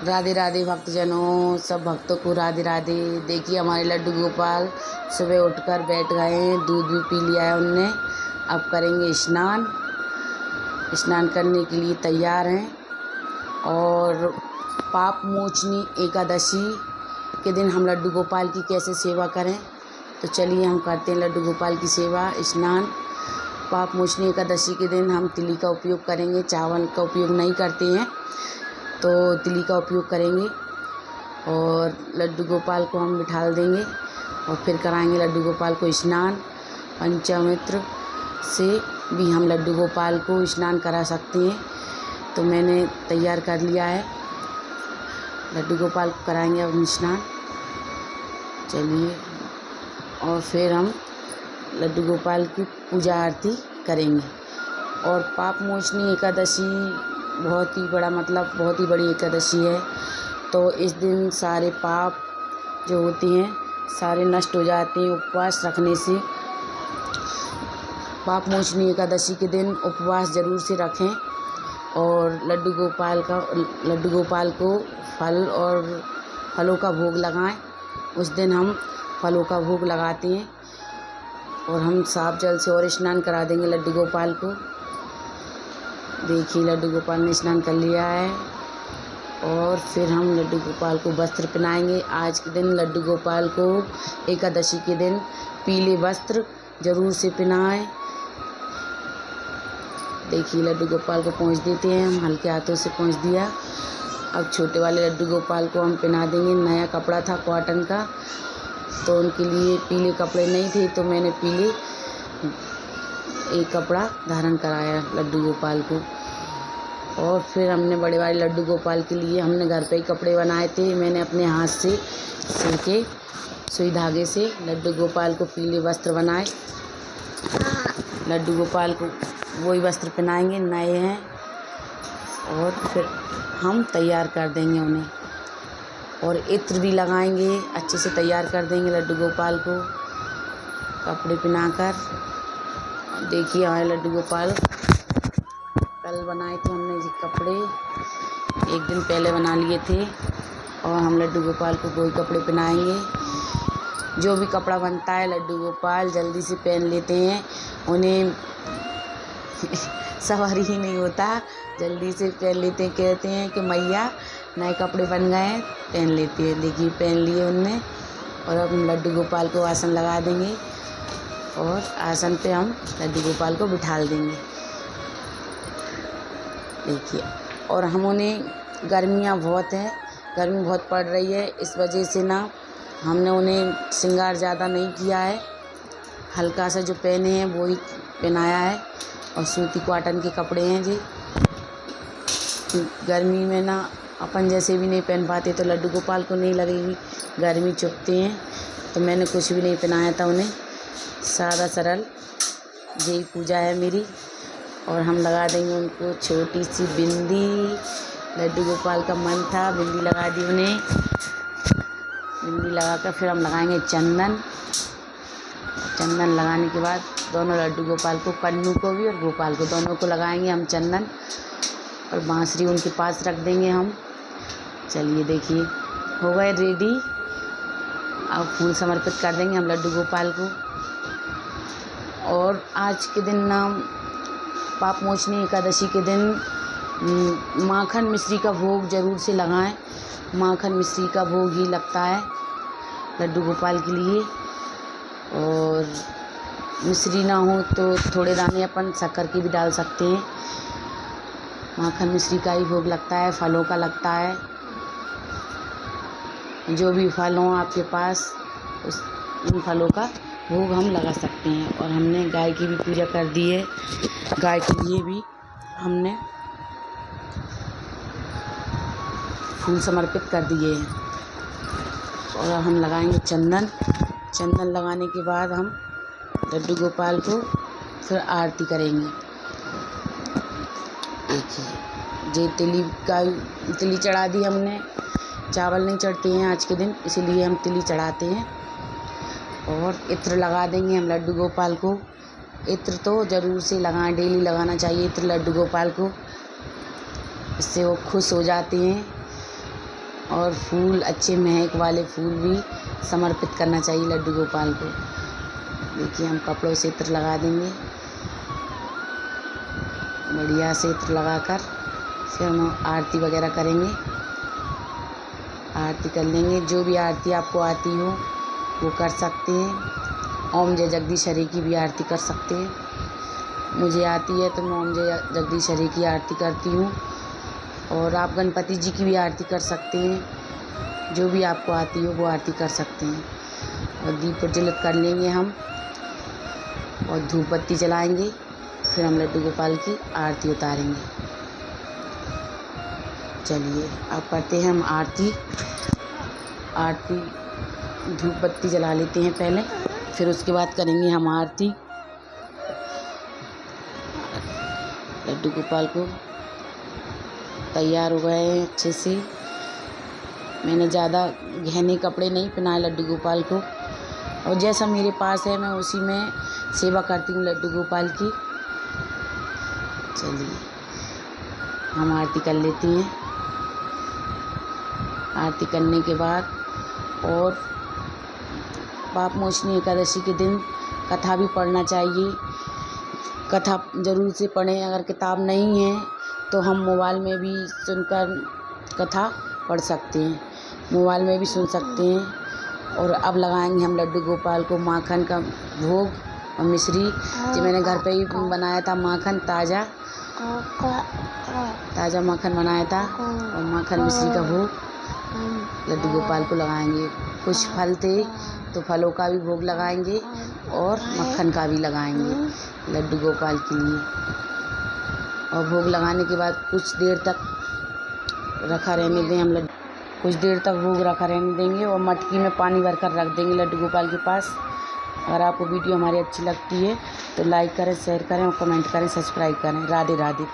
राधे राधे भक्तजनों, सब भक्तों को राधे राधे। देखिए हमारे लड्डू गोपाल सुबह उठकर बैठ गए हैं, दूध भी पी लिया है उनने। अब करेंगे स्नान। स्नान करने के लिए तैयार हैं। और पाप मोचनी एकादशी के दिन हम लड्डू गोपाल की कैसे सेवा करें, तो चलिए हम करते हैं लड्डू गोपाल की सेवा, स्नान। पाप मोचनी एकादशी के दिन हम तिली का उपयोग करेंगे, चावल का उपयोग नहीं करते हैं, तो तिली का उपयोग करेंगे। और लड्डू गोपाल को हम बिठा देंगे और फिर कराएंगे लड्डू गोपाल को स्नान। पंचामृत से भी हम लड्डू गोपाल को स्नान करा सकते हैं, तो मैंने तैयार कर लिया है। लड्डू गोपाल को कराएंगे अब हम स्नान। चलिए, और फिर हम लड्डू गोपाल की पूजा आरती करेंगे। और पाप मोचनी एकादशी बहुत ही बड़ी एकादशी है, तो इस दिन सारे पाप जो होते हैं सारे नष्ट हो जाते हैं उपवास रखने से। पाप मोचनी एकादशी के दिन उपवास ज़रूर से रखें और लड्डू गोपाल को फल और फलों का भोग लगाएं। उस दिन हम फलों का भोग लगाते हैं और हम साफ जल से और स्नान करा देंगे लड्डू गोपाल को। देखिए लड्डू गोपाल ने स्नान कर लिया है। और फिर हम लड्डू गोपाल को वस्त्र पहनाएंगे। आज के दिन लड्डू गोपाल को एकादशी के दिन पीले वस्त्र ज़रूर से पहनाएं। देखिए लड्डू गोपाल को पोंछ देते हैं हम, हल्के हाथों से पोंछ दिया। अब छोटे वाले लड्डू गोपाल को हम पहना देंगे। नया कपड़ा था कॉटन का, तो उनके लिए पीले कपड़े नहीं थे, तो मैंने पीले एक कपड़ा धारण कराया लड्डू गोपाल को। और फिर हमने बड़े वाले लड्डू गोपाल के लिए हमने घर पे ही कपड़े बनाए थे। मैंने अपने हाथ से सिल के सुई धागे से लड्डू गोपाल को पीले वस्त्र बनाए। लड्डू गोपाल को वही वस्त्र पहनाएंगे, नए हैं। और फिर हम तैयार कर देंगे उन्हें और इत्र भी लगाएंगे, अच्छे से तैयार कर देंगे लड्डू गोपाल को कपड़े पहनाकर। देखिए हमारे लड्डू गोपाल कल बनाए थे हमने ये कपड़े, एक दिन पहले बना लिए थे। और हम लड्डू गोपाल को वही कपड़े पहनाएंगे। जो भी कपड़ा बनता है लड्डू गोपाल जल्दी से पहन लेते हैं, उन्हें सवारी ही नहीं होता, जल्दी से पहन लेते हैं। कहते हैं कि मैया नए कपड़े बन गए हैं, पहन लेते हैं। देखिए पहन लिए उनने। और अब हम लड्डू गोपाल को आसन लगा देंगे और आसन पे हम लड्डू गोपाल को बिठा देंगे। देखिए, और हम उन्हें गर्मी बहुत पड़ रही है, इस वजह से ना हमने उन्हें श्रृंगार ज़्यादा नहीं किया है। हल्का सा जो पहने हैं वो ही पहनाया है और सूती कॉटन के कपड़े हैं जी। गर्मी में ना अपन जैसे भी नहीं पहन पाते, तो लड्डू गोपाल को नहीं लगेगी, गर्मी चुभते हैं, तो मैंने कुछ भी नहीं पहनाया था उन्हें। सादा सरल यही पूजा है मेरी। और हम लगा देंगे उनको छोटी सी बिंदी। लड्डू गोपाल का मन था, बिंदी लगा दी उन्हें। बिंदी लगाकर फिर हम लगाएंगे चंदन। चंदन लगाने के बाद दोनों लड्डू गोपाल को, कन्नू को भी और गोपाल को, दोनों को लगाएंगे हम चंदन। और बांसुरी उनके पास रख देंगे हम। चलिए देखिए हो गए रेडी। अब फूल समर्पित कर देंगे हम लड्डू गोपाल को। और आज के दिन ना पाप मोचनी एकादशी के दिन माखन मिश्री का भोग ज़रूर से लगाएं। माखन मिश्री का भोग ही लगता है लड्डू गोपाल के लिए। और मिश्री ना हो तो थोड़े दाने अपन शक्कर के भी डाल सकते हैं। माखन मिश्री का ही भोग लगता है, फलों का लगता है। जो भी फल हों आपके पास उन फलों का भोग हम लगा सकते हैं। और हमने गाय की भी पूजा कर दी है, गाय के लिए भी हमने फूल समर्पित कर दिए हैं। और हम लगाएंगे चंदन। चंदन लगाने के बाद हम लड्डू गोपाल को फिर आरती करेंगे। देखिए तिली चढ़ा दी हमने। चावल नहीं चढ़ते हैं आज के दिन, इसीलिए हम तिली चढ़ाते हैं। और इत्र लगा देंगे हम लड्डू गोपाल को। इत्र तो ज़रूर से लगाएं, डेली लगाना चाहिए इत्र लड्डू गोपाल को, इससे वो खुश हो जाते हैं। और फूल, अच्छे महक वाले फूल भी समर्पित करना चाहिए लड्डू गोपाल को। देखिए हम कपड़ों से इत्र लगा देंगे, बढ़िया से इत्र लगाकर फिर हम आरती वगैरह करेंगे। आरती कर लेंगे, जो भी आरती आपको आती हो वो कर सकते हैं। ओम जय जगदीश हरि की भी आरती कर सकते हैं। मुझे आती है तो मैं ओम जय जगदीश हरि की आरती करती हूँ। और आप गणपति जी की भी आरती कर सकते हैं, जो भी आपको आती हो वो आरती कर सकते हैं। और दीप प्रज्वलित कर लेंगे हम और धूप बत्ती जलाएंगे, फिर हम लड्डू गोपाल की आरती उतारेंगे। चलिए अब करते हैं हम आरती। धूप बत्ती जला लेते हैं पहले, फिर उसके बाद करेंगे हम आरती। लड्डू गोपाल को तैयार हो गए हैं अच्छे से। मैंने ज़्यादा गहने कपड़े नहीं पहनाए लड्डू गोपाल को, और जैसा मेरे पास है मैं उसी में सेवा करती हूँ लड्डू गोपाल की। चलिए हम आरती कर लेते हैं। आरती करने के बाद और पाप मोचनी एकादशी के दिन कथा भी पढ़ना चाहिए। कथा ज़रूर से पढ़ें, अगर किताब नहीं है तो हम मोबाइल में भी सुनकर कथा पढ़ सकते हैं, मोबाइल में भी सुन सकते हैं। और अब लगाएंगे हम लड्डू गोपाल को माखन का भोग और मिश्री, जो मैंने घर पे ही बनाया था। माखन ताज़ा माखन बनाया था, और माखन मिश्री का भोग लड्डू गोपाल को लगाएंगे। कुछ फल थे तो फलों का भी भोग लगाएंगे और मक्खन का भी लगाएंगे लड्डू गोपाल के लिए। और भोग लगाने के बाद कुछ देर तक रखा रहने दें हम कुछ देर तक भोग रखा रहने देंगे, और मटकी में पानी भरकर रख देंगे लड्डू गोपाल के पास। अगर आपको वीडियो हमारी अच्छी लगती है तो लाइक करें, शेयर करें और कमेंट करें, सब्सक्राइब करें। राधे राधे।